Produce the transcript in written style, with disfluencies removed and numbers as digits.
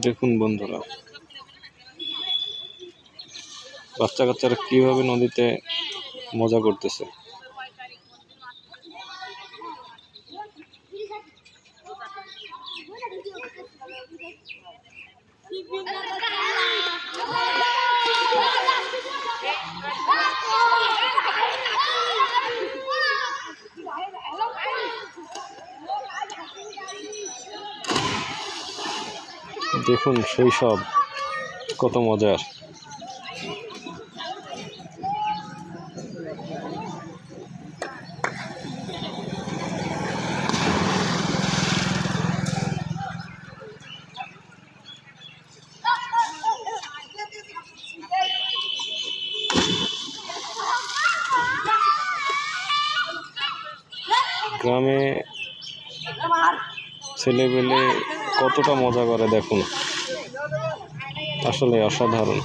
দেখুন বন্ধুরা, বাচ্চা কাচ্চারা কিভাবে নদীতে মজা করতেছে। দেখুন শৈশব কত মজার। গ্রামে ছেলেবেলে কতটা মজা করে দেখুন, আসলে অসাধারণ।